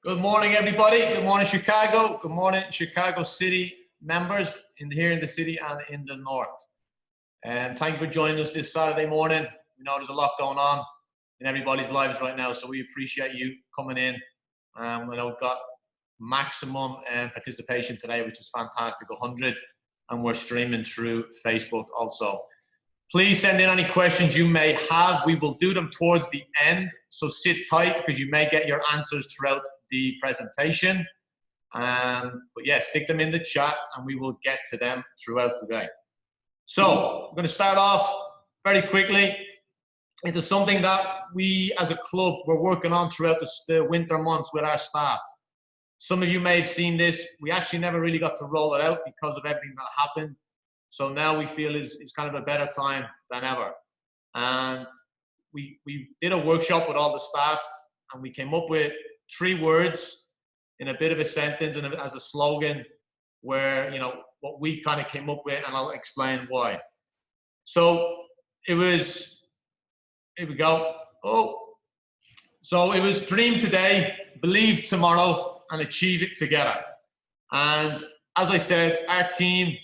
Good morning, everybody. Good morning, Chicago. Good morning, Chicago City members here in the city and in the north. And thank you for joining us this Saturday morning. We know there's a lot going on in everybody's lives right now, so we appreciate you coming in. I know we've got maximum participation today, which is fantastic, 100, and we're streaming through Facebook also. Please send in any questions you may have. We will do them towards the end, so sit tight because you may get your answers throughout the presentation. But yeah, stick them in the chat and we will get to them throughout the day. So I'm going to start off very quickly into something that we as a club were working on throughout the winter months with our staff. Some of you may have seen this. We actually never really got to roll it out because of everything that happened. So now we feel it's kind of a better time than ever. And we did a workshop with all the staff and we came up with 3 words in a bit of a sentence and as a slogan where, you know, what we kind of came up with, and I'll explain why. So it was, here we go. So it was dream today, believe tomorrow, and achieve it together. And as I said, our team,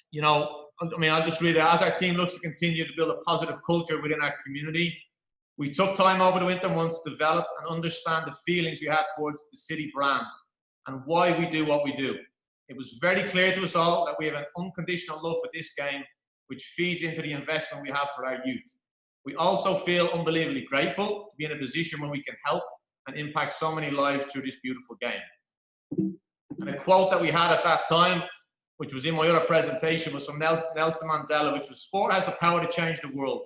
you know, I mean, I'll just read it. As our team looks to continue to build a positive culture within our community, we took time over the winter months to develop and understand the feelings we had towards the city brand and why we do what we do. It was very clear to us all that we have an unconditional love for this game, which feeds into the investment we have for our youth. We also feel unbelievably grateful to be in a position where we can help and impact so many lives through this beautiful game. And a quote that we had at that time, which was in my other presentation, was from Nelson Mandela, which was, "Sport has the power to change the world.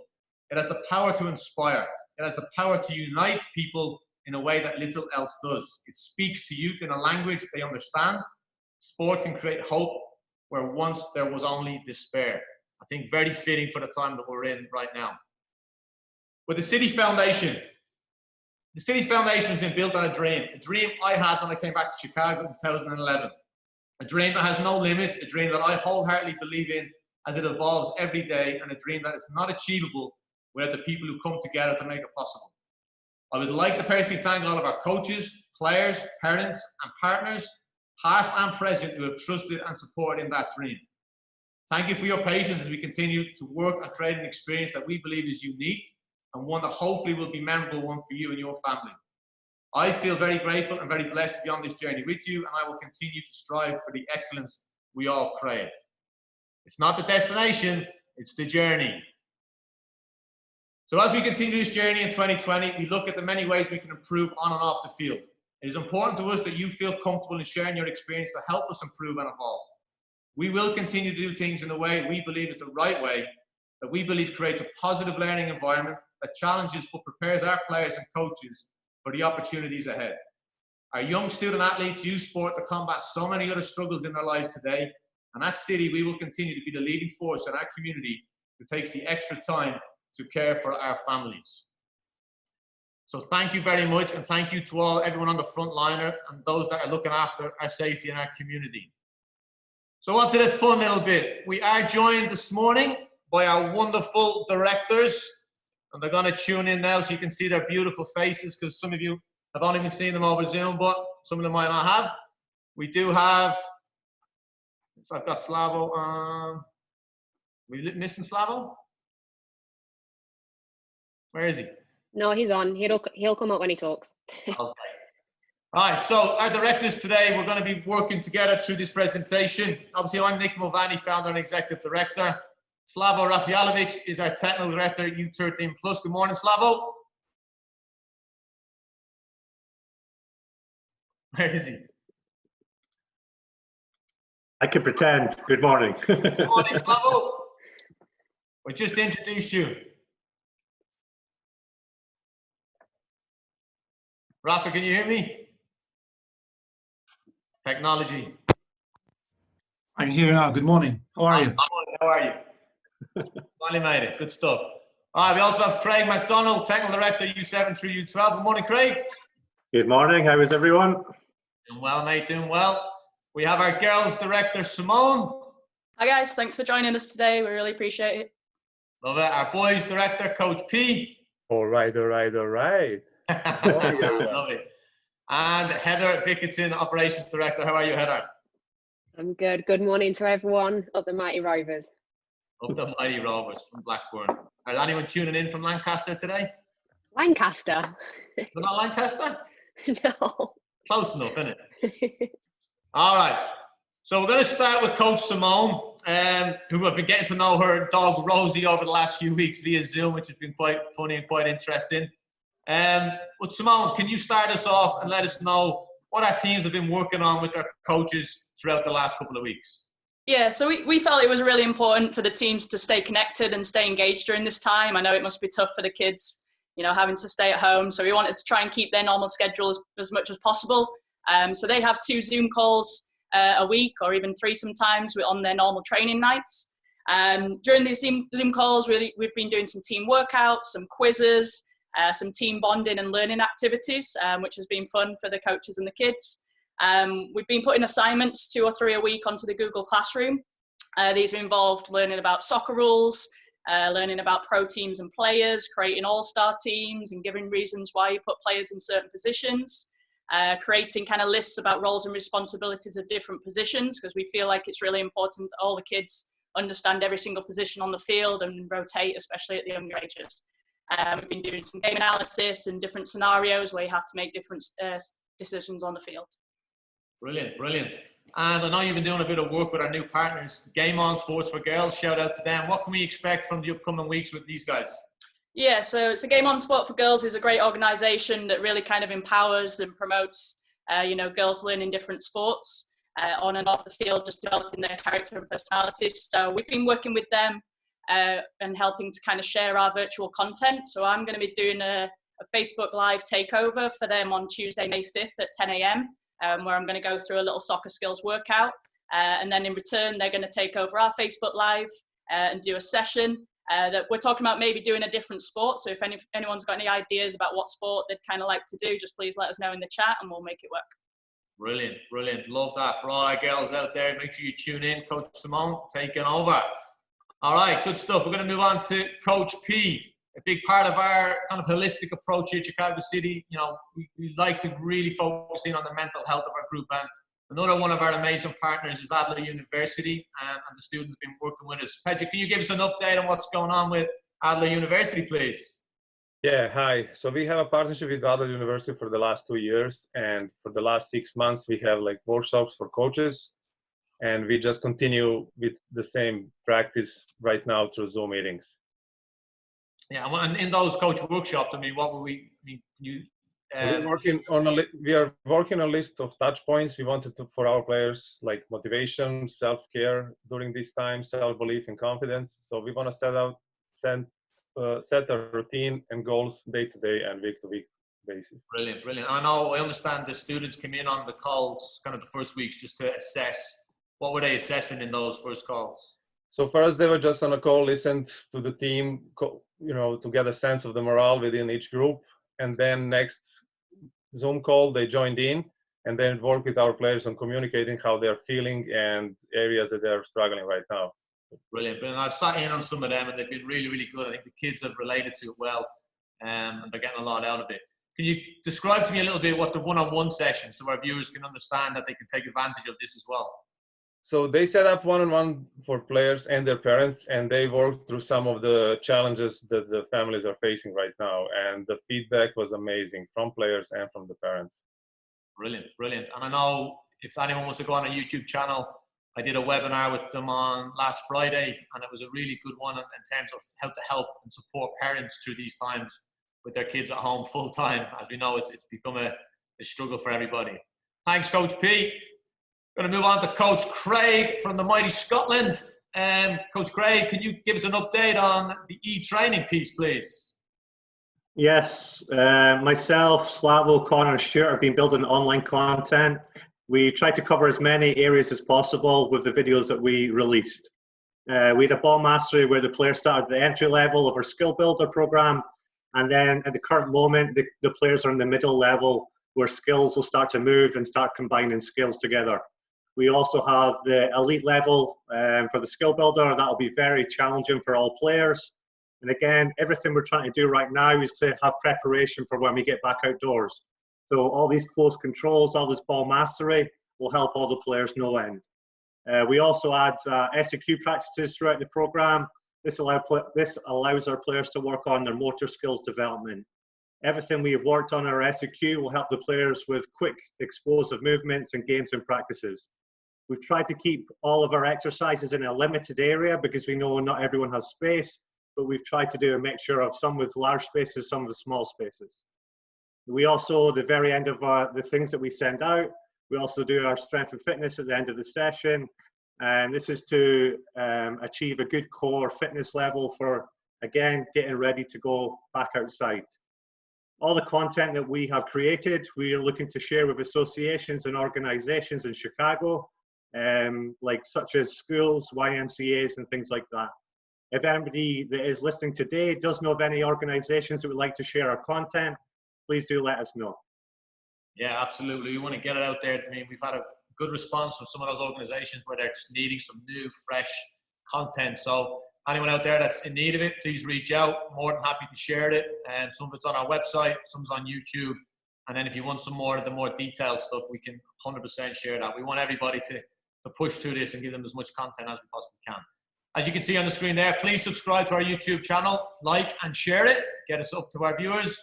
It has the power to inspire. It has the power to unite people in a way that little else does. It speaks to youth in a language they understand. Sport can create hope where once there was only despair." I think very fitting for the time that we're in right now. With the City Foundation has been built on a dream I had when I came back to Chicago in 2011. A dream that has no limits, a dream that I wholeheartedly believe in as it evolves every day, and a dream that is not achievable without the people who come together to make it possible. I would like to personally thank all of our coaches, players, parents, and partners, past and present, who have trusted and supported in that dream. Thank you for your patience as we continue to work on creating an experience that we believe is unique and one that hopefully will be a memorable one for you and your family. I feel very grateful and very blessed to be on this journey with you, and I will continue to strive for the excellence we all crave. It's not the destination, it's the journey. So as we continue this journey in 2020, we look at the many ways we can improve on and off the field. It is important to us that you feel comfortable in sharing your experience to help us improve and evolve. We will continue to do things in the way we believe is the right way, that we believe creates a positive learning environment that challenges but prepares our players and coaches for the opportunities ahead. Our young student athletes use sport to combat so many other struggles in their lives today, and at City we will continue to be the leading force in our community who takes the extra time to care for our families. So thank you very much, and thank you to everyone on the front liner and those that are looking after our safety in our community. So on to the fun little bit. We are joined this morning by our wonderful directors, and they're going to tune in now so you can see their beautiful faces, because some of you have only been seeing them over Zoom, but some of them might not have. We do have, so I've got Slavo on. We missing Slavo? Where is he? No, he's on. He'll come up when he talks. Okay. All right, so our directors today, we're going to be working together through this presentation. Obviously, I'm Nick Mulvaney, founder and executive director. Slavo Rafialovic is our technical director at U13+. Good morning, Slavo. Where is he? I can pretend. Good morning. Good morning, Slavo. We just introduced you. Rafa, can you hear me? Technology. I can hear you now. Good morning. How are you? How are you? Finally made it. Good stuff. All right, we also have Craig McDonald, Technical Director, U7 through U12. Good morning, Craig. Good morning. How is everyone? Doing well, mate. Doing well. We have our Girls Director, Simone. Hi, guys. Thanks for joining us today. We really appreciate it. Love it. Our Boys Director, Coach P. All right. Love it. And Heather Bickerton, Operations Director. How are you, Heather? I'm good. Good morning to everyone of the Mighty Rovers. Up the Mighty Rovers from Blackburn. Is anyone tuning in from Lancaster today? Lancaster. Is it not Lancaster? No. Close enough, isn't it? All right. So we're going to start with Coach Simone, who have been getting to know her dog Rosie over the last few weeks via Zoom, which has been quite funny and quite interesting. But Simone, can you start us off and let us know what our teams have been working on with their coaches throughout the last couple of weeks? Yeah, so we felt it was really important for the teams to stay connected and stay engaged during this time. I know it must be tough for the kids, you know, having to stay at home. So we wanted to try and keep their normal schedule as much as possible. So they have 2 Zoom calls a week, or even 3 sometimes, on their normal training nights. During these Zoom calls, we've been doing some team workouts, some quizzes, some team bonding and learning activities, which has been fun for the coaches and the kids. We've been putting assignments 2 or 3 a week onto the Google Classroom. These have involved learning about soccer rules, learning about pro teams and players, creating all-star teams and giving reasons why you put players in certain positions, creating kind of lists about roles and responsibilities of different positions, because we feel like it's really important that all the kids understand every single position on the field and rotate, especially at the younger ages. We've been doing some game analysis and different scenarios where you have to make different decisions on the field. Brilliant, brilliant. And I know you've been doing a bit of work with our new partners, Game On Sports for Girls. Shout out to them. What can we expect from the upcoming weeks with these guys? Yeah, so it's a Game On Sport for Girls is a great organisation that really kind of empowers and promotes, you know, girls learning different sports on and off the field, just developing their character and personalities. So we've been working with them and helping to kind of share our virtual content. So I'm going to be doing a Facebook Live takeover for them on Tuesday, May 5th at 10 a.m. Where I'm going to go through a little soccer skills workout. And then in return, they're going to take over our Facebook Live and do a session that we're talking about maybe doing a different sport. So if anyone's got any ideas about what sport they'd kind of like to do, just please let us know in the chat and we'll make it work. Brilliant, brilliant. Love that. For all our girls out there, make sure you tune in. Coach Simone taking over. All right, good stuff. We're going to move on to Coach P. A big part of our kind of holistic approach here at Chicago City, you know, we like to really focus in on the mental health of our group. And another one of our amazing partners is Adler University, and the students have been working with us. Pedro, can you give us an update on what's going on with Adler University, please? Yeah, hi. So we have a partnership with Adler University for the last 2 years, and for the last 6 months, we have like workshops for coaches, and we just continue with the same practice right now through Zoom meetings. Yeah, and in those coach workshops, I mean, what were we? I mean, you. We are working on a list of touch points we wanted to for our players, like motivation, self-care during this time, self-belief, and confidence. So we want to set a routine and goals day to day and week to week basis. Brilliant, brilliant. I understand the students come in on the calls, kind of the first weeks, just to assess. What were they assessing in those first calls? So first, they were just on a call, listened to the team, you know, to get a sense of the morale within each group. And then next Zoom call, they joined in and then worked with our players on communicating how they're feeling and areas that they're struggling right now. Brilliant. Brilliant. I've sat in on some of them and they've been really, really good. I think the kids have related to it well, and they're getting a lot out of it. Can you describe to me a little bit what the one-on-one session, so our viewers can understand that they can take advantage of this as well? So they set up one-on-one for players and their parents, and they worked through some of the challenges that the families are facing right now. And the feedback was amazing from players and from the parents. Brilliant, brilliant. And I know if anyone wants to go on a YouTube channel, I did a webinar with them on last Friday, and it was a really good one in terms of how to help and support parents through these times with their kids at home full time. As we know, it's become a struggle for everybody. Thanks, Coach P. Going to move on to Coach Craig from the mighty Scotland. Coach Craig, can you give us an update on the e-training piece, please? Yes, myself, Slavo, Connor, and Stuart have been building online content. We tried to cover as many areas as possible with the videos that we released. We had a ball mastery where the players started at the entry level of our skill builder program, and then at the current moment, the players are in the middle level where skills will start to move and start combining skills together. We also have the elite level for the skill builder. That will be very challenging for all players. And again, everything we're trying to do right now is to have preparation for when we get back outdoors. So all these close controls, all this ball mastery will help all the players no end. We also add SEQ practices throughout the program. This allows our players to work on their motor skills development. Everything we have worked on in our SEQ will help the players with quick, explosive movements and games and practices. We've tried to keep all of our exercises in a limited area because we know not everyone has space, but we've tried to do a mixture of some with large spaces, some with small spaces. We also, at the very end of the things that we send out, we also do our strength and fitness at the end of the session. And this is to achieve a good core fitness level for, again, getting ready to go back outside. All the content that we have created, we are looking to share with associations and organizations in Chicago, like such as schools, YMCAs, and things like that. If anybody that is listening today does know of any organizations that would like to share our content, please do let us know. Yeah, absolutely. We want to get it out there. I mean, we've had a good response from some of those organizations where they're just needing some new, fresh content. So anyone out there that's in need of it, please reach out. More than happy to share it. And some of it's on our website, some's on YouTube. And then if you want some more of the more detailed stuff, we can 100% share that. We want everybody to push through this and give them as much content as we possibly can. As you can see on the screen there, please subscribe to our YouTube channel, like and share it, get us up to our viewers.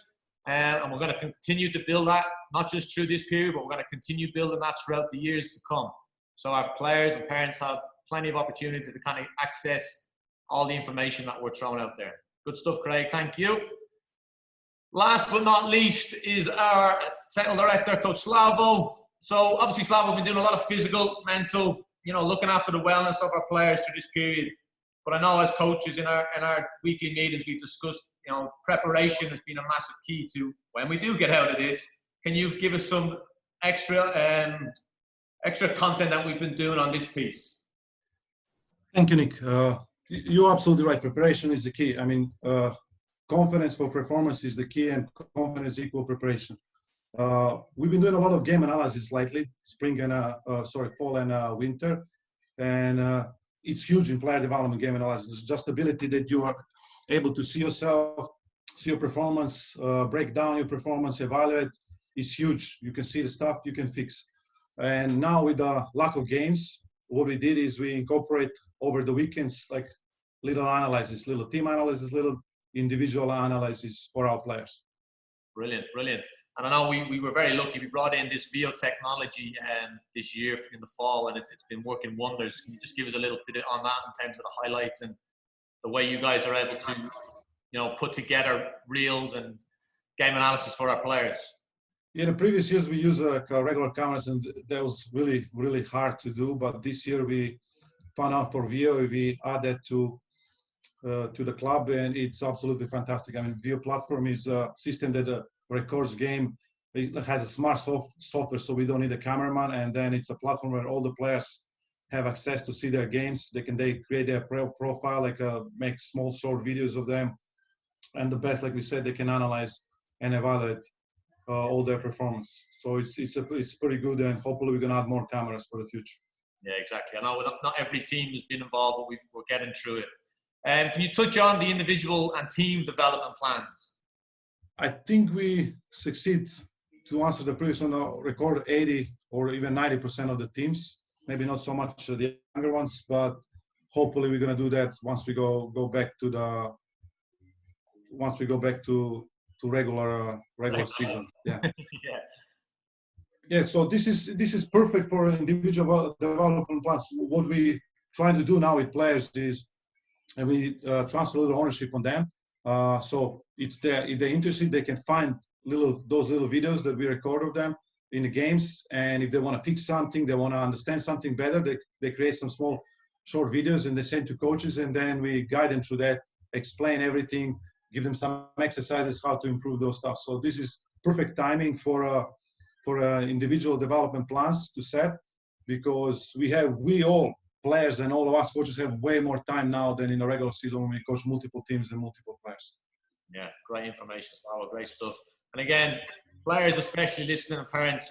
And we're going to continue to build that, not just through this period, but we're going to continue building that throughout the years to come. So our players and parents have plenty of opportunity to kind of access all the information that we're throwing out there. Good stuff, Craig. Thank you. Last but not least is our technical director, Coach Slavo. So obviously, Slavo, we've been doing a lot of physical, mental, looking after the wellness of our players through this period. But I know as coaches in our weekly meetings, we've discussed, preparation has been a massive key to when we do get out of this. Can you give us some extra content that we've been doing on this piece? Thank you, Nick. You're absolutely right. Preparation is the key. I mean, confidence for performance is the key, and confidence equal preparation. We've been doing a lot of game analysis lately, fall and winter, and it's huge in player development, game analysis. Just the ability that you are able to see yourself, see your performance, break down your performance, evaluate is huge. You can see the stuff you can fix. And now with the lack of games, what we did is we incorporate over the weekends like little analysis, little team analysis, little individual analysis for our players. Brilliant, brilliant. And I know we were very lucky. We brought in this video technology this year in the fall, and it's been working wonders. Can you just give us a little bit on that in terms of the highlights and the way you guys are able to, put together reels and game analysis for our players? Yeah, the previous years we used regular cameras, and that was really, really hard to do. But this year we found out for video, we added to the club, and it's absolutely fantastic. I mean, video platform is a system that records game. It has a smart software, so we don't need a cameraman, and then it's a platform where all the players have access to see their games. They create their profile, make small short videos of them, and the best, like we said, they can analyze and evaluate all their performance. So it's pretty good, and hopefully we're gonna add more cameras for the future. Yeah, exactly. I know not every team has been involved, but we're getting through it. Can you touch on the individual and team development plans? I think we succeed to answer the previous one, record 80 or even 90% of the teams. Maybe not so much the younger ones, but hopefully we're gonna do that once we go back to regular season. Yeah. Yeah. Yeah. So this is perfect for individual development plans. What we trying to do now with players is, and we transfer a little ownership on them. So if they're interested, they can find those little videos that we record of them in the games. And if they want to fix something, they want to understand something better, they create some small short videos and they send to coaches, and then we guide them through that, explain everything, give them some exercises how to improve those stuff. So this is perfect timing for individual development plans to set, because we all players and all of us coaches have way more time now than in a regular season when we coach multiple teams and multiple players. Yeah, great information, Slavo. Great stuff. And again, players especially listening, and parents,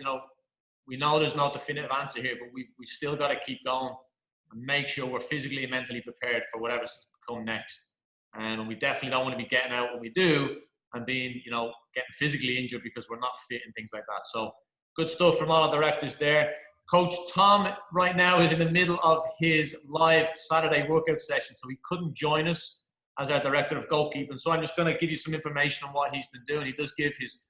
we know there's no definitive answer here, but we've still got to keep going and make sure we're physically and mentally prepared for whatever's to come next. And we definitely don't want to be getting out when we do and being, getting physically injured because we're not fit and things like that. So good stuff from all our directors there. Coach Tom right now is in the middle of his live Saturday workout session, so he couldn't join us as our director of goalkeeping. So I'm just going to give you some information on what he's been doing. He does give his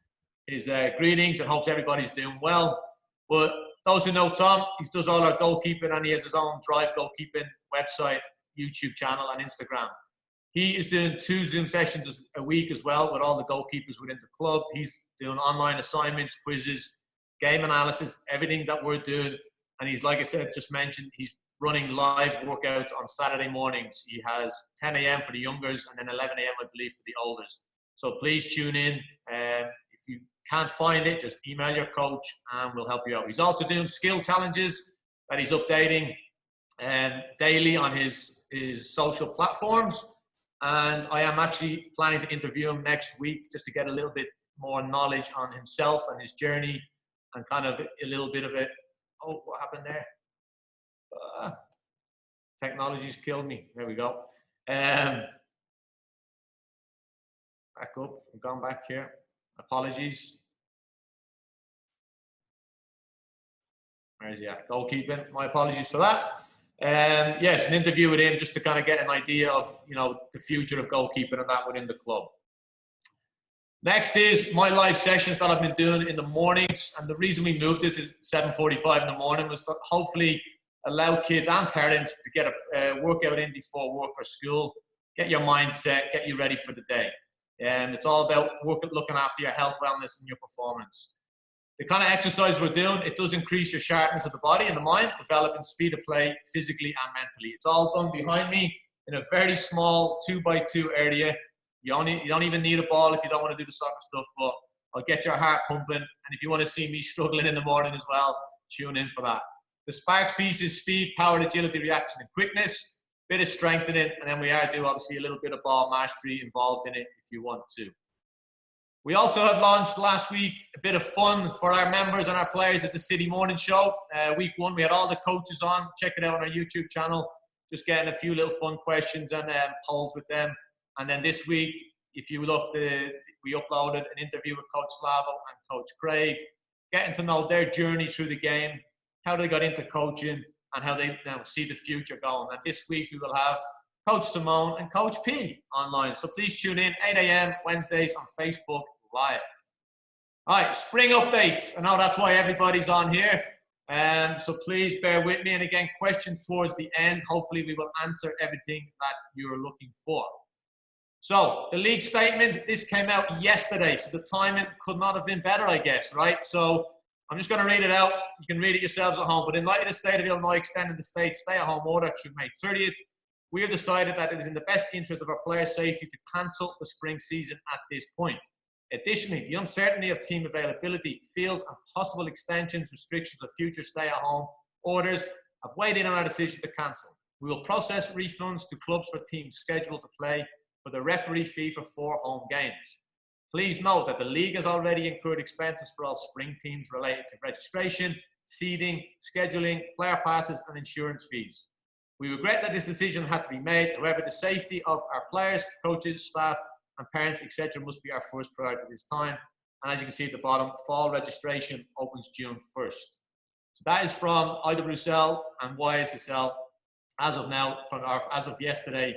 greetings and hopes everybody's doing well. But those who know Tom, he does all our goalkeeping, and he has his own Drive Goalkeeping website, YouTube channel, and Instagram. He is doing 2 Zoom sessions a week as well with all the goalkeepers within the club. He's doing online assignments, quizzes, game analysis, everything that we're doing. And he's, like I said, just mentioned, he's running live workouts on Saturday mornings. He has 10 a.m. for the youngers and then 11 a.m. I believe for the olders. So please tune in. If you can't find it, just email your coach and we'll help you out. He's also doing skill challenges that he's updating daily on his social platforms. And I am actually planning to interview him next week just to get a little bit more knowledge on himself and his journey and kind of a little bit of it. Oh, what happened there? Technology's killed me. There we go. Back up. I've gone back here. Apologies. Where is he at? Goalkeeping. My apologies for that. Yes, an interview with him just to kind of get an idea of, the future of goalkeeping and that within the club. Next is my live sessions that I've been doing in the mornings. And the reason we moved it to 7:45 in the morning was to hopefully allow kids and parents to get a workout in before work or school, get your mindset, get you ready for the day. And it's all about looking after your health, wellness, and your performance. The kind of exercise we're doing, it does increase your sharpness of the body and the mind, developing speed of play physically and mentally. It's all done behind me in a very small 2x2 area. You don't even need a ball if you don't want to do the soccer stuff, but I'll get your heart pumping. And if you want to see me struggling in the morning as well, tune in for that. The Sparks piece is speed, power, agility, reaction, and quickness. Bit of strengthening, and then we do obviously a little bit of ball mastery involved in it if you want to. We also have launched last week a bit of fun for our members and our players at the City Morning Show. Week 1, we had all the coaches on. Check it out on our YouTube channel. Just getting a few little fun questions and polls with them. And then this week, if you look, we uploaded an interview with Coach Slavo and Coach Craig, getting to know their journey through the game, how they got into coaching, and how they now see the future going. And this week, we will have Coach Simone and Coach P online. So please tune in, 8 a.m. Wednesdays on Facebook Live. All right, spring updates. I know that's why everybody's on here. So please bear with me. And again, questions towards the end. Hopefully, we will answer everything that you're looking for. So the league statement, this came out yesterday. So the timing could not have been better, I guess, right? So I'm just going to read it out. You can read it yourselves at home. But in light of the state of Illinois extending the state's stay-at-home order through May 30th, we have decided that it is in the best interest of our players' safety to cancel the spring season at this point. Additionally, the uncertainty of team availability, fields, and possible extensions, restrictions of future stay-at-home orders have weighed in on our decision to cancel. We will process refunds to clubs for teams scheduled to play for the referee fee for 4 home games. Please note that the league has already incurred expenses for all spring teams related to registration, seeding, scheduling, player passes, and insurance fees. We regret that this decision had to be made. However, the safety of our players, coaches, staff, and parents, etc., must be our first priority at this time. And as you can see at the bottom, fall registration opens June 1st. So that is from IWSL and YSSL. As of now, as of yesterday,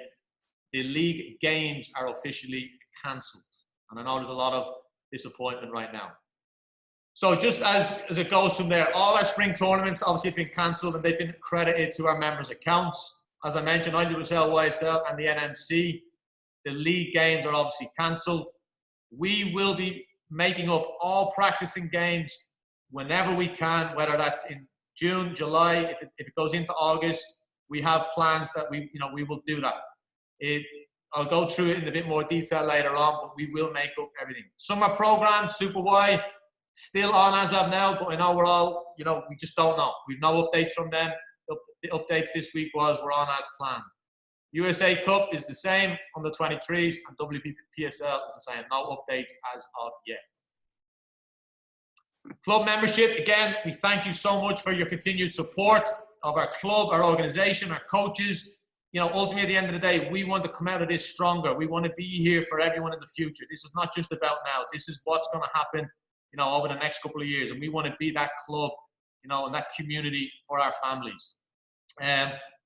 the league games are officially cancelled. And I know there's a lot of disappointment right now. So just as it goes from there, all our spring tournaments obviously have been cancelled and they've been credited to our members' accounts. As I mentioned, IWSL, YSL, and the NMC, the league games are obviously cancelled. We will be making up all practicing games whenever we can, whether that's in June, July, if it goes into August. We have plans that we will do that. I'll go through it in a bit more detail later on, but we will make up everything. Summer programs, Super Y, still on as of now, but in overall, we just don't know. We've no updates from them. The updates this week was we're on as planned. USA Cup is the same on the 23s, and WPPSL is the same. No updates as of yet. Club membership, again, we thank you so much for your continued support of our club, our organization, our coaches. you know, ultimately at the end of the day, we want to come out of this stronger. We want to be here for everyone in the future. This is not just about now. This is what's going to happen, you know, over the next couple of years. And we want to be that club, you know, and that community for our families.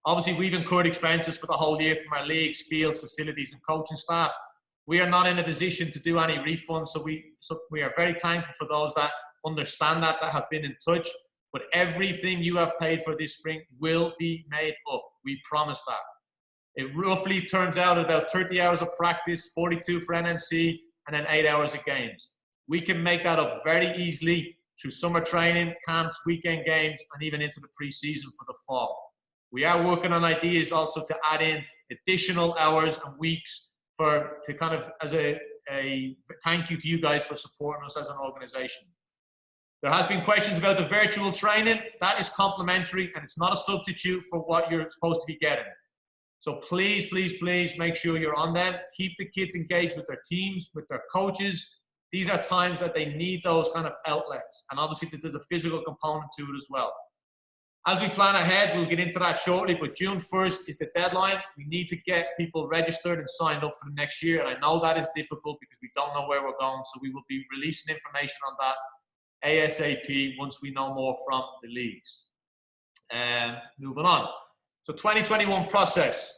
Obviously, we've incurred expenses for the whole year from our leagues, fields, facilities, and coaching staff. We are not in a position to do any refunds, so we are very thankful for those that understand that have been in touch. But everything you have paid for this spring will be made up. We promise that. It roughly turns out about 30 hours of practice, 42 for NMC, and then 8 hours of games. We can make that up very easily through summer training, camps, weekend games, and even into the pre-season for the fall. We are working on ideas also to add in additional hours and weeks to kind of as a thank you to you guys for supporting us as an organization. There has been questions about the virtual training. That is complimentary and it's not a substitute for what you're supposed to be getting. So please, please, please make sure you're on them. Keep the kids engaged with their teams, with their coaches. These are times that they need those kind of outlets. And obviously there's a physical component to it as well. As we plan ahead, we'll get into that shortly, but June 1st is the deadline. We need to get people registered and signed up for the next year. And I know that is difficult because we don't know where we're going. So we will be releasing information on that ASAP once we know more from the leagues. And moving on. So 2021 process.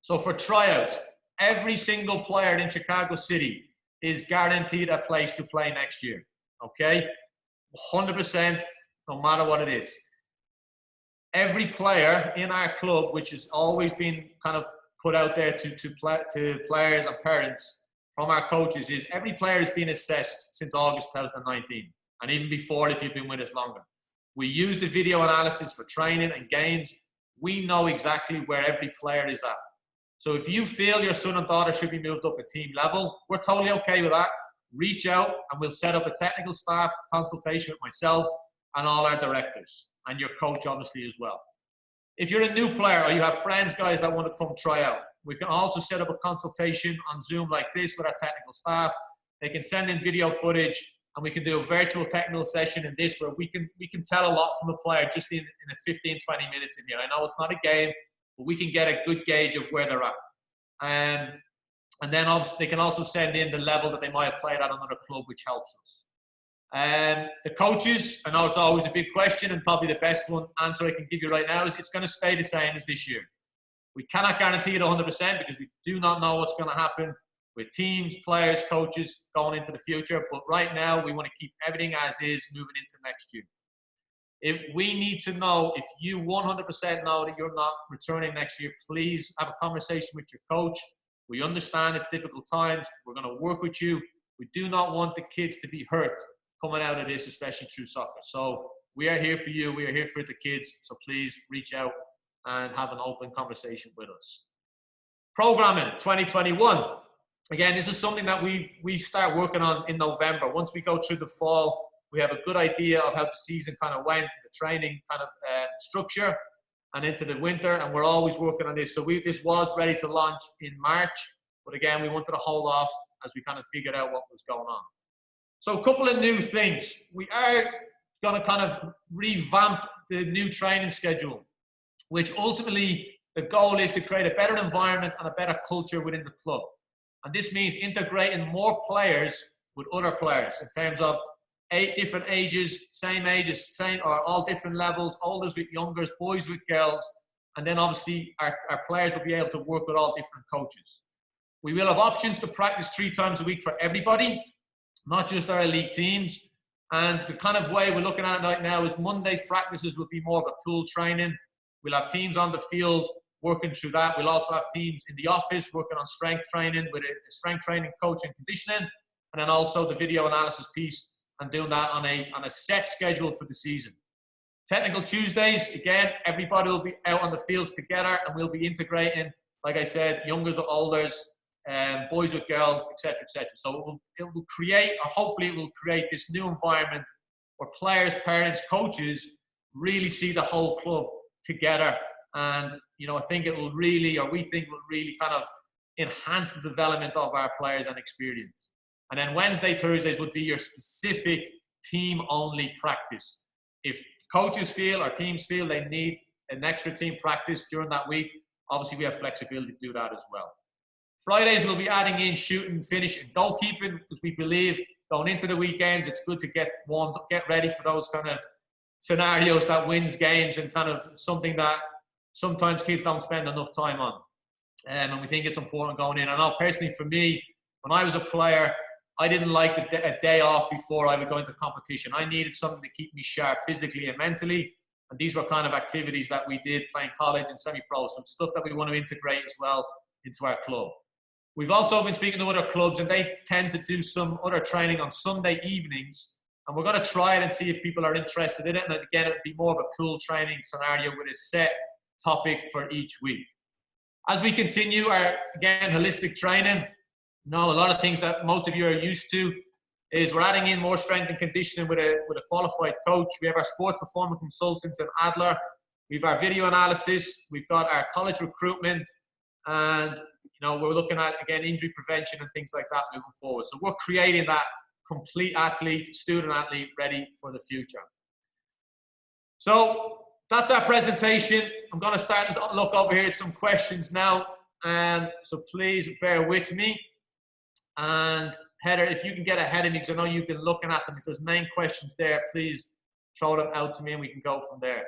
So for tryouts, every single player in Chicago City is guaranteed a place to play next year. Okay? 100%, no matter what it is. Every player in our club, which has always been kind of put out there to players and parents from our coaches, is every player has been assessed since August 2019. And even before, if you've been with us longer. We use the video analysis for training and games. We know exactly where every player is at. So if you feel your son and daughter should be moved up at team level, we're totally okay with that. Reach out and we'll set up a technical staff consultation with myself and all our directors and your coach obviously as well. If you're a new player or you have friends, guys, that want to come try out, we can also set up a consultation on Zoom like this with our technical staff. They can send in video footage and we can do a virtual technical session in this where we can tell a lot from a player just in a 15, 20 minutes in here. I know it's not a game, but we can get a good gauge of where they're at. And then obviously they can also send in the level that they might have played at another club, which helps us. The coaches, I know it's always a big question and probably the best answer I can give you right now is it's going to stay the same as this year. We cannot guarantee it 100% because we do not know what's going to happen with teams, players, coaches going into the future. But right now, we want to keep everything as is moving into next year. If we need to know, if you 100% know that you're not returning next year, please have a conversation with your coach. We understand it's difficult times. We're going to work with you. We do not want the kids to be hurt coming out of this, especially through soccer. So we are here for you. We are here for the kids. So please reach out and have an open conversation with us. Programming 2021. Again, this is something that we start working on in November. Once we go through the fall, we have a good idea of how the season kind of went, the training kind of structure, and into the winter. And we're always working on this. So this was ready to launch in March. But again, we wanted to hold off as we kind of figured out what was going on. So a couple of new things. We are going to kind of revamp the new training schedule, which ultimately the goal is to create a better environment and a better culture within the club. And this means integrating more players with other players in terms of 8 different ages, same or all different levels, olders with youngers, boys with girls. And then obviously our players will be able to work with all different coaches. We will have options to practice 3 times a week for everybody, not just our elite teams. And the kind of way we're looking at it right now is Monday's practices will be more of a pool training. We'll have teams on the field working through that. We'll also have teams in the office working on strength training with a strength training coach and conditioning. And then also the video analysis piece and doing that on a set schedule for the season. Technical Tuesdays, again, everybody will be out on the fields together and we'll be integrating, like I said, youngers with olders, boys with girls, etc., etc. So it will create, or hopefully it will create this new environment where players, parents, coaches really see the whole club together. And, you know, I think it will really, or we think will really kind of enhance the development of our players and experience. And then Wednesday, Thursdays would be your specific team-only practice. If coaches feel or teams feel they need an extra team practice during that week, obviously we have flexibility to do that as well. Fridays, we'll be adding in shooting, finish, and goalkeeping, because we believe going into the weekends, it's good to get ready for those kind of scenarios that wins games, and kind of something that sometimes kids don't spend enough time on. And we think it's important going in. I know personally for me, when I was a player, I didn't like a day off before I would go into competition. I needed something to keep me sharp physically and mentally. And these were kind of activities that we did playing college and semi-pro, some stuff that we want to integrate as well into our club. We've also been speaking to other clubs, and they tend to do some other training on Sunday evenings. And we're going to try it and see if people are interested in it. And again, it'll be more of a pool training scenario with a set topic for each week. As we continue our, again, holistic training, a lot of things that most of you are used to is we're adding in more strength and conditioning with a qualified coach. We have our sports performance consultants in Adler. We have our video analysis. We've got our college recruitment. And, we're looking at, again, injury prevention and things like that moving forward. So we're creating that complete athlete, student athlete ready for the future. So that's our presentation. I'm going to start to look over here at some questions now. So please bear with me. And Heather, if you can get ahead of me, because I know you've been looking at them. If there's main questions there, please throw them out to me and we can go from there.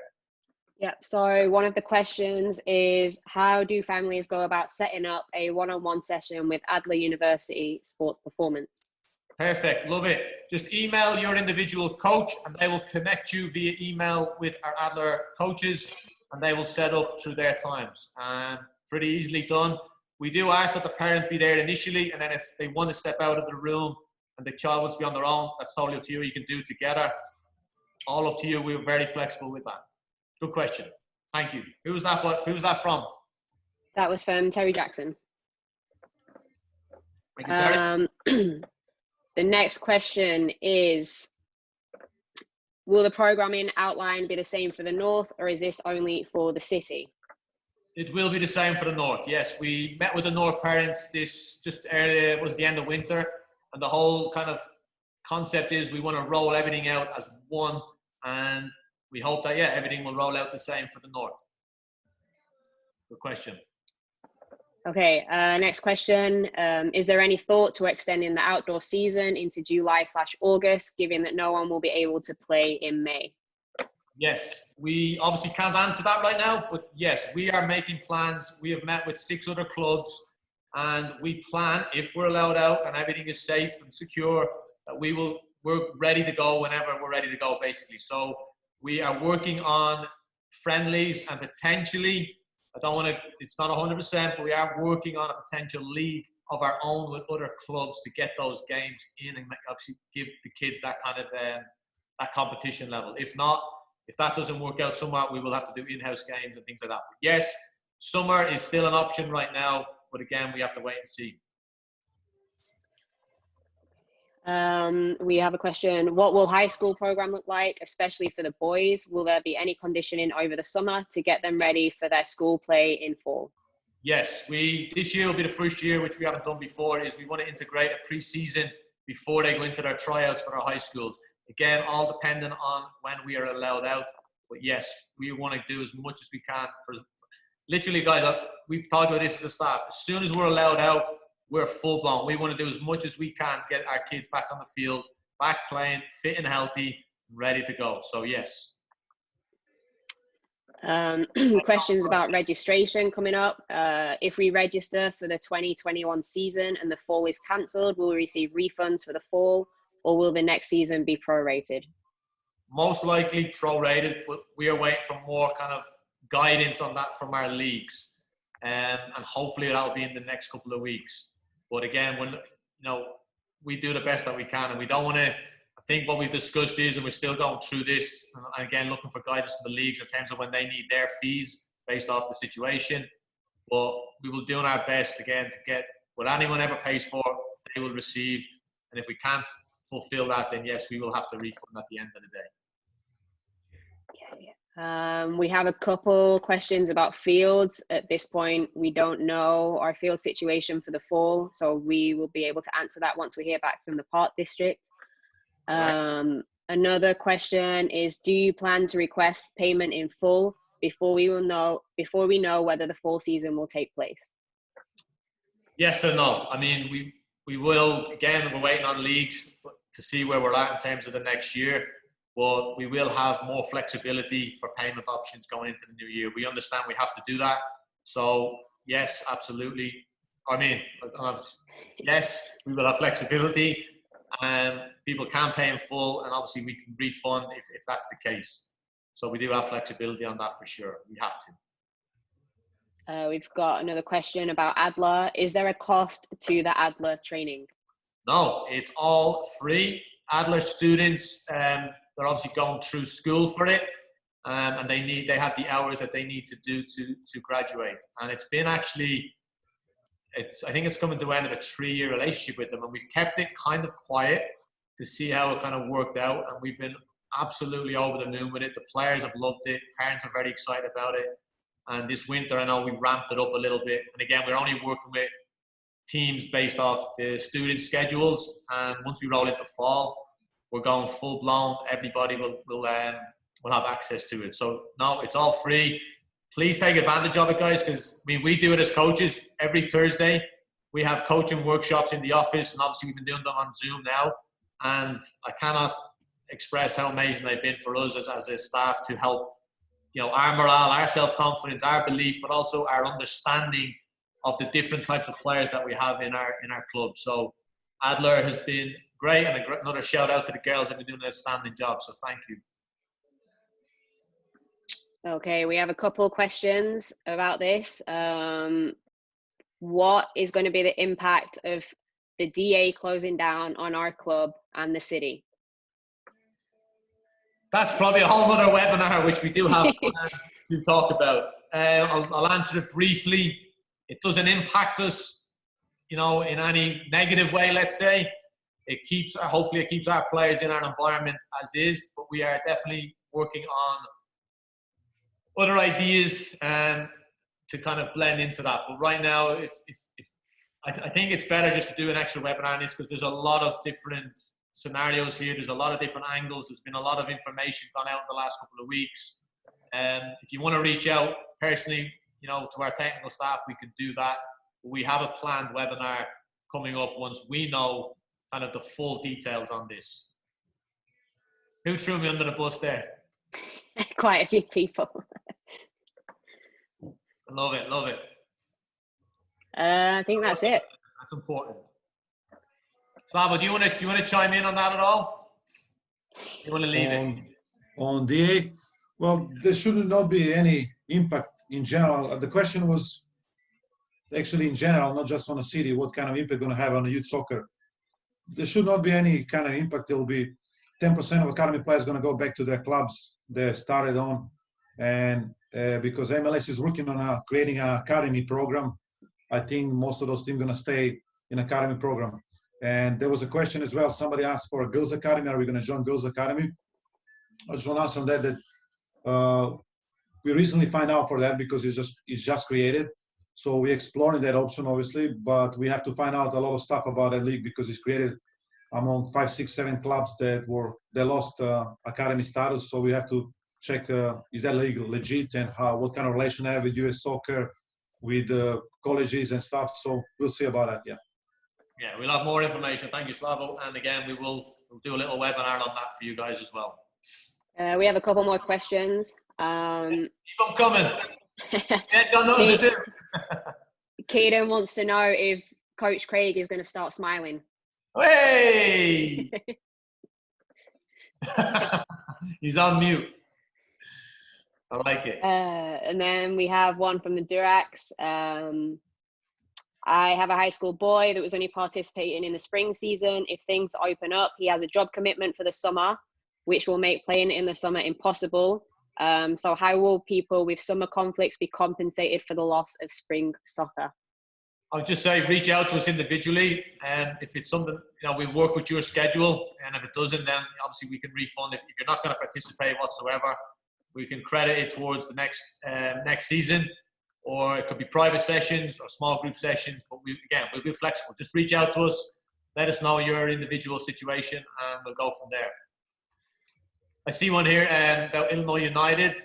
Yep. So one of the questions is, how do families go about setting up a one-on-one session with Adler University Sports Performance? Perfect. Love it. Just email your individual coach and they will connect you via email with our Adler coaches, and they will set up through their times. And pretty easily done. We do ask that the parent be there initially, and then if they want to step out of the room and the child wants to be on their own, that's totally up to you. You can do it together. All up to you. We're very flexible with that. Good question. Thank you. Who's that from? That was from Terry Jackson. Thank you, Terry. The next question is, will the programming outline be the same for the North, or is this only for the city? It will be the same for the North, yes. We met with the North parents this just earlier, was the end of winter, and the whole kind of concept is we want to roll everything out as one, and we hope that, everything will roll out the same for the North. Good question. Okay, next question. Is there any thought to extending the outdoor season into July/August, given that no one will be able to play in May? Yes, we obviously can't answer that right now, but yes, we are making plans. We have met with 6 other clubs, and we plan, if we're allowed out and everything is safe and secure, that we're ready to go whenever we're ready to go, basically. So we are working on friendlies and potentially, it's not 100%, but we are working on a potential league of our own with other clubs to get those games in and obviously give the kids that kind of that competition level. If not, if that doesn't work out somewhat, we will have to do in-house games and things like that. But yes, summer is still an option right now, but again, we have to wait and see. We have a question. What will high school program look like, especially for the boys? Will there be any conditioning over the summer to get them ready for their school play in fall? Yes, this year will be the first year, which we haven't done before, is we want to integrate a pre-season before they go into their tryouts for our high schools. Again, all dependent on when we are allowed out. But yes, we want to do as much as we can. Literally, guys, we've talked about this as a staff. As soon as we're allowed out, we're full blown. We want to do as much as we can to get our kids back on the field, back playing, fit and healthy, ready to go. So yes. Questions about registration coming up. If we register for the 2021 season and the fall is cancelled, will we receive refunds for the fall, or will the next season be prorated? Most likely prorated, but we are waiting for more kind of guidance on that from our leagues. And hopefully that'll be in the next couple of weeks. But again, we do the best that we can, and we don't want to. I think what we've discussed is, and we're still going through this, and again looking for guidance from the leagues in terms of when they need their fees based off the situation. But we will do our best again to get what anyone ever pays for, they will receive. And if we can't fulfill that, then yes, we will have to refund at the end of the day. We have a couple questions about fields. At this point, we don't know our field situation for the fall, so we will be able to answer that once we hear back from the Park District. Another question is, do you plan to request payment in full before we know whether the fall season will take place? Yes and no. I mean, we will, again, we're waiting on leagues to see where we're at in terms of the next year, but we will have more flexibility for payment options going into the new year. We understand we have to do that. So yes, absolutely. I mean, yes, we will have flexibility and people can pay in full, and obviously we can refund if that's the case. So we do have flexibility on that for sure. We have to. We've got another question about Adler. Is there a cost to the Adler training? No, it's all free. Adler students, they're obviously going through school for it, and they have the hours that they need to do to graduate. And it's been actually, I think it's coming to the end of a 3-year relationship with them, and we've kept it kind of quiet to see how it kind of worked out. And we've been absolutely over the moon with it. The players have loved it. Parents are very excited about it. And this winter, I know we ramped it up a little bit. And again, we're only working with teams based off the student schedules. And once we roll into fall, we're going full blown. Everybody will have access to it. So no, it's all free. Please take advantage of it, guys, because I mean, we do it as coaches every Thursday. We have coaching workshops in the office, and obviously we've been doing them on Zoom now. And I cannot express how amazing they've been for us as a staff to help, you know, our morale, our self-confidence, our belief, but also our understanding of the different types of players that we have in our club. So Adler has been great, and another shout out to the girls that have been doing an outstanding job. So thank you. Okay, we have a couple questions about this. What is going to be the impact of the DA closing down on our club and the city? That's probably a whole other webinar, which we do have to talk about. I'll answer it briefly. It doesn't impact us, you know, in any negative way, let's say. It keeps, hopefully it keeps our players in our environment as is, but we are definitely working on other ideas to kind of blend into that. But right now, I think it's better just to do an extra webinar on this, because there's a lot of different scenarios here. There's a lot of different angles. There's been a lot of information gone out in the last couple of weeks. If you want to reach out personally, you know, to our technical staff, we can do that. But we have a planned webinar coming up once we know kind of the full details on this. Who threw me under the bus there? Quite a few people. Love it, love it. I think that's it. That's important. Slavo, do you want to chime in on that at all? You want to leave it? On DA, well, there should not be any impact in general. The question was actually in general, not just on the city, what kind of impact going to have on the youth soccer. There should not be any kind of impact. There will be 10% of academy players going to go back to their clubs they started on, and because MLS is working on creating an academy program, I think most of those teams are going to stay in academy program. And there was a question as well. Somebody asked for a girls' academy. Are we going to join girls' academy? I just want to answer on that. We recently find out for that because it's just created. So we're exploring that option, obviously, but we have to find out a lot of stuff about that league because it's created among 5, 6, 7 clubs that lost academy status. So we have to check is that league legit and what kind of relation I have with US soccer, with colleges and stuff. So we'll see about that. Yeah. Yeah, we'll have more information. Thank you, Slavo. And again, we'll do a little webinar on that for you guys as well. We have a couple more questions. Keep them coming. Got nothing to do. Kaden wants to know if Coach Craig is going to start smiling. Hey! He's on mute. I like it. And then we have one from the Durax. I have a high school boy that was only participating in the spring season. If things open up, he has a job commitment for the summer, which will make playing in the summer impossible. So how will people with summer conflicts be compensated for the loss of spring soccer? I'll just say reach out to us individually, and if it's something, you know, we work with your schedule, and if it doesn't, then obviously we can refund. If you're not going to participate whatsoever, we can credit it towards the next season, or it could be private sessions or small group sessions. But we'll be flexible. Just reach out to us, let us know your individual situation, and we'll go from there. I see one here about Illinois United.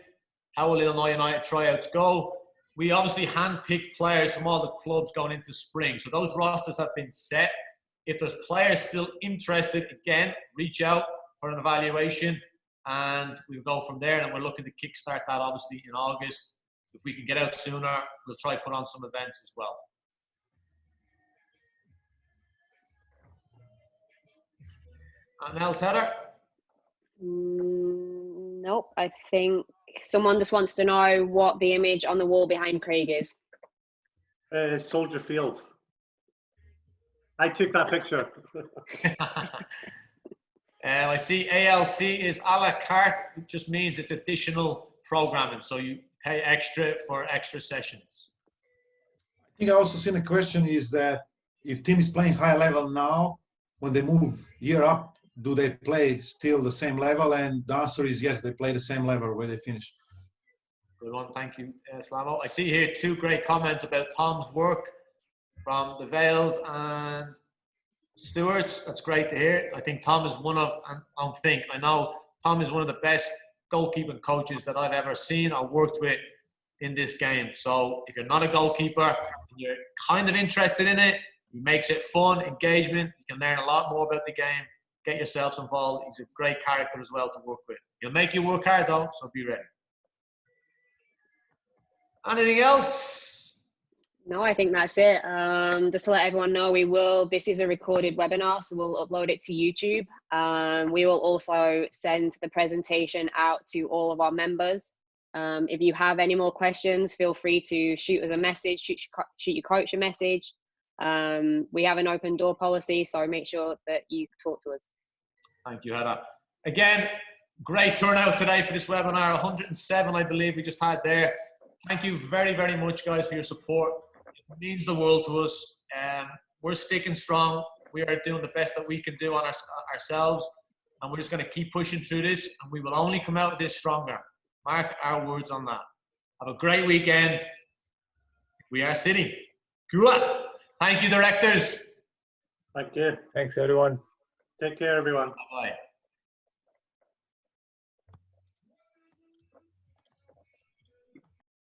how will Illinois United tryouts go? We obviously handpicked players from all the clubs going into spring. So those rosters have been set. If there's players still interested, again, reach out for an evaluation and we'll go from there. And we're looking to kickstart that obviously in August. If we can get out sooner, we'll try put on some events as well. And else, Heather? Nope. I think someone just wants to know what the image on the wall behind Craig is. Soldier Field. I took that picture. I see ALC is a la carte, which just means it's additional programming. So you pay extra for extra sessions. I think I also seen a question is that if team is playing high level now, when they move year up, do they play still the same level? And the answer is yes, they play the same level where they finish. Good one, thank you, Slavo. I see here 2 great comments about Tom's work from the Vales and Stewarts. That's great to hear. I think Tom is one of, I know Tom is one of the best goalkeeping coaches that I've ever seen or worked with in this game. So if you're not a goalkeeper and you're kind of interested in it, he makes it fun, engagement. You can learn a lot more about the game. Get yourselves involved. He's a great character as well to work with. He'll make you work hard though, so be ready. Anything else? No, I think that's it. Just to let everyone know, this is a recorded webinar, so we'll upload it to YouTube. We will also send the presentation out to all of our members. If you have any more questions, feel free to shoot us a message, shoot your coach a message. We have an open door policy, so make sure that you talk to us. Thank you, Heather. Again, great turnout today for this webinar. 107, I believe we just had there. Thank you very, very much, guys, for your support. It means the world to us. We're sticking strong. We are doing the best that we can do on ourselves, and we're just going to keep pushing through this, and we will only come out of this stronger. Mark our words on that. Have a great weekend. We are City. Good. Thank you, directors. Thank you. Thanks, everyone. Take care, everyone. Bye-bye.